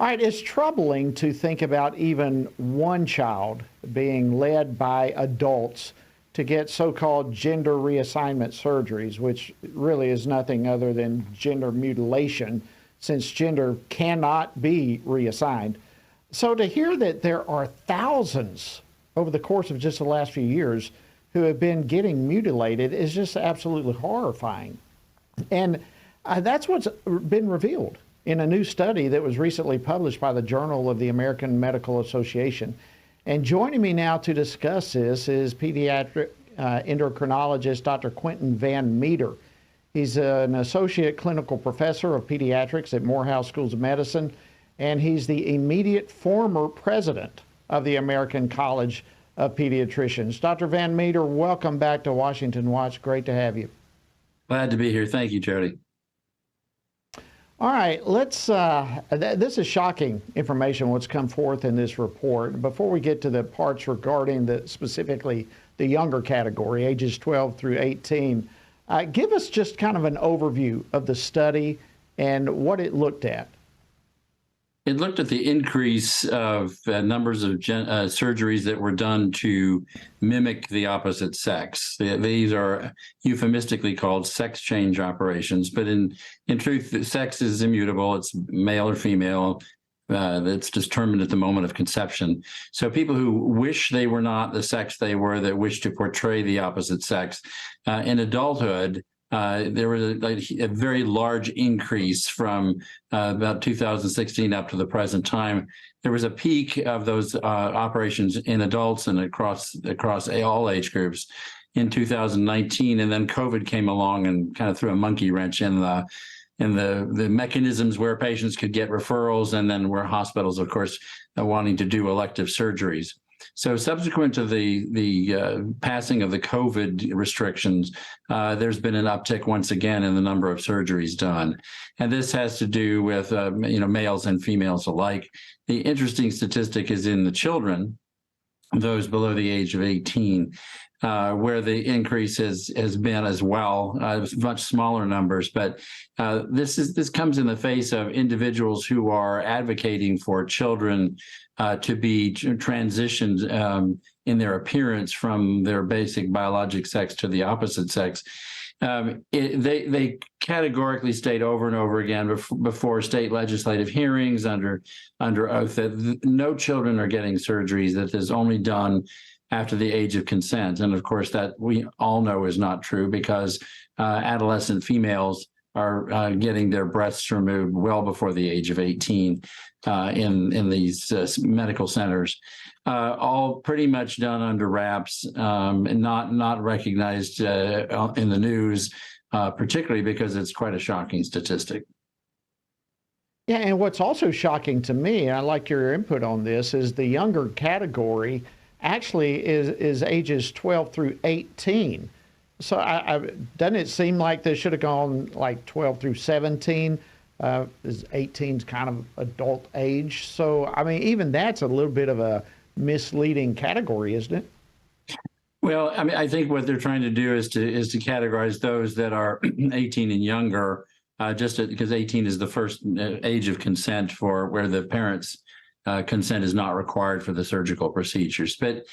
All right, it's troubling to think about even one child being led by adults to get so-called gender reassignment surgeries, which really is nothing other than gender mutilation, since gender cannot be reassigned. So to hear that there are thousands over the course of just the last few years who have been getting mutilated is just absolutely horrifying. And that's what's been revealed in a new study that was recently published by the Journal of the American Medical Association. And joining me now to discuss this is pediatric endocrinologist Dr. Quentin Van Meter. He's an associate clinical professor of pediatrics at Morehouse Schools of Medicine, and he's the immediate former president of the American College of Pediatricians. Dr. Van Meter, welcome back to Washington Watch. Great to have you. Glad to be here. Thank you, Jody. All right, let's, this is shocking information, what's come forth in this report. Before we get to the parts regarding specifically the younger category, ages 12 through 18, give us just kind of an overview of the study and what it looked at. It looked at the increase of numbers of surgeries that were done to mimic the opposite sex. These are euphemistically called sex change operations, but in truth, sex is immutable. It's male or female. That's determined at the moment of conception. So people who wish they were not the sex they were, that wish to portray the opposite sex, in adulthood, there was a very large increase from about 2016 up to the present time. There was a peak of those operations in adults and across all age groups in 2019, and then COVID came along and kind of threw a monkey wrench in the mechanisms where patients could get referrals, and then where hospitals, of course, wanting to do elective surgeries. So subsequent to the passing of the COVID restrictions, there's been an uptick once again in the number of surgeries done. And this has to do with males and females alike. The interesting statistic is in the children, those below the age of 18, where the increase has been as well, much smaller numbers. But this comes in the face of individuals who are advocating for children to be transitioned in their appearance from their basic biologic sex to the opposite sex. They categorically state over and over again before state legislative hearings under oath that no children are getting surgeries, that is only done after the age of consent. And of course, that we all know is not true, because adolescent females are getting their breasts removed well before the age of 18 in these medical centers, all pretty much done under wraps, and not recognized in the news, particularly because it's quite a shocking statistic. Yeah, and what's also shocking to me, and I like your input on this, is the younger category actually is ages 12 through 18. So doesn't it seem like they should have gone like 12 through 17? 18 is kind of adult age. So, I mean, even that's a little bit of a misleading category, isn't it? Well, I mean, I think what they're trying to do is to categorize those that are 18 and younger, because 18 is the first age of consent for where the parents' consent is not required for the surgical procedures. But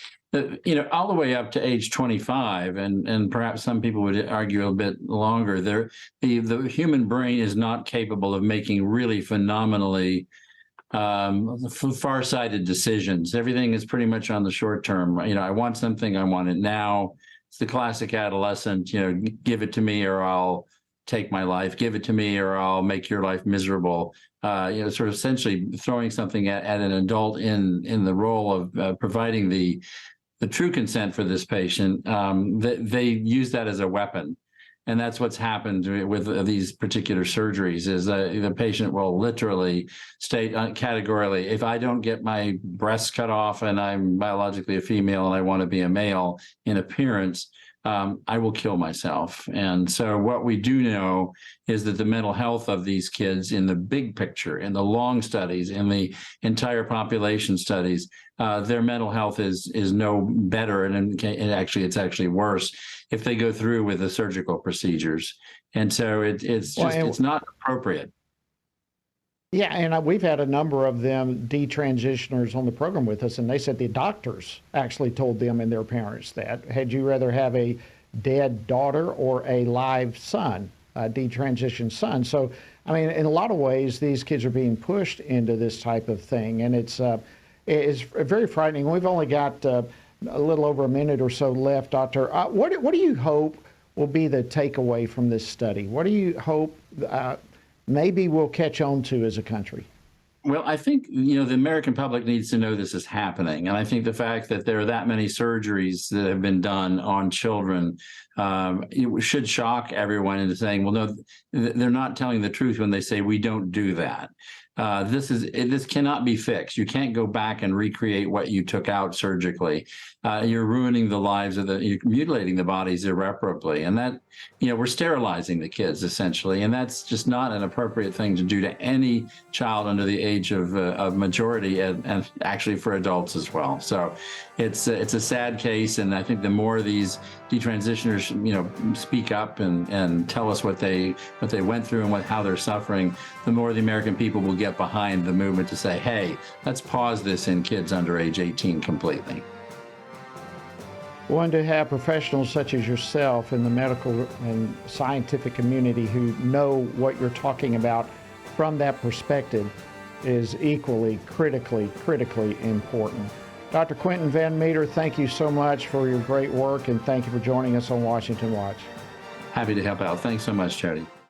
all the way up to age 25, and perhaps some people would argue a bit longer, the human brain is not capable of making really phenomenally far-sighted decisions. Everything is pretty much on the short term. I want something, I want it now. It's the classic adolescent, give it to me or I'll take my life, give it to me or I'll make your life miserable. Sort of essentially throwing something at an adult in the role of providing the true consent for this patient. They use that as a weapon. And that's what's happened with these particular surgeries, is the patient will literally state categorically, if I don't get my breasts cut off and I'm biologically a female and I want to be a male in appearance, I will kill myself. And so what we do know is that the mental health of these kids in the big picture, in the long studies, in the entire population studies, their mental health is no better, and it's actually worse if they go through with the surgical procedures. And so it's not appropriate. Yeah, and we've had a number of them detransitioners on the program with us, and they said the doctors actually told them and their parents that. Had you rather have a dead daughter or a live son, a detransitioned son? So, I mean, in a lot of ways, these kids are being pushed into this type of thing, and it's very frightening. We've only got a little over a minute or so left, Doctor. What do you hope will be the takeaway from this study? What do you hope maybe we'll catch on to as a country? Well, I think, the American public needs to know this is happening. And I think the fact that there are that many surgeries that have been done on children it should shock everyone into saying, well, no, they're not telling the truth when they say we don't do that. This cannot be fixed. You can't go back and recreate what you took out surgically. You're ruining the lives you're mutilating the bodies irreparably. And that, we're sterilizing the kids essentially. And that's just not an appropriate thing to do to any child under the age of majority and actually for adults as well. So it's a sad case. And I think the more these detransitioners, speak up and tell us what they went through and how they're suffering, the more the American people will get behind the movement to say, hey, let's pause this in kids under age 18 completely. One, to have professionals such as yourself in the medical and scientific community who know what you're talking about from that perspective is equally critically important. Dr. Quentin Van Meter, thank you so much for your great work, and thank you for joining us on Washington Watch. Happy to help out. Thanks so much, Charity.